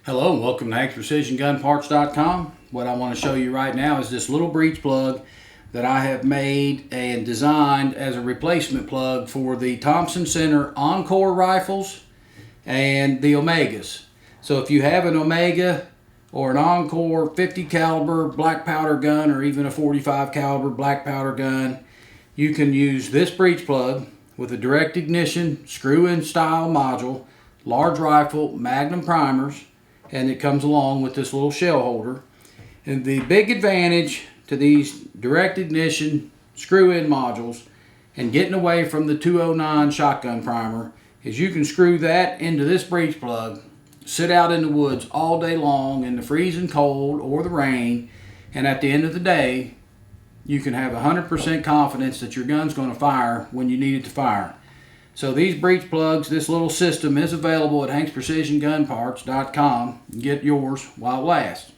Hello and welcome to HanksPrecisionGunParts.com. What I want to show you right now is this little breech plug that I have made and designed as a replacement plug for the Thompson Center Encore rifles and the Omegas. So if you have an Omega or an Encore 50 caliber black powder gun or even a 45 caliber black powder gun, you can use this breech plug with a direct ignition screw-in style module, large rifle, magnum primers, and it comes along with this little shell holder. And the big advantage to these direct ignition screw-in modules and getting away from the 209 shotgun primer is you can screw that into this breech plug, sit out in the woods all day long in the freezing cold or the rain, and at the end of the day you can have 100% confidence that your gun's going to fire when you need it to fire. So these breech plugs, this little system is available at HanksPrecisionGunParts.com. Get yours while it lasts.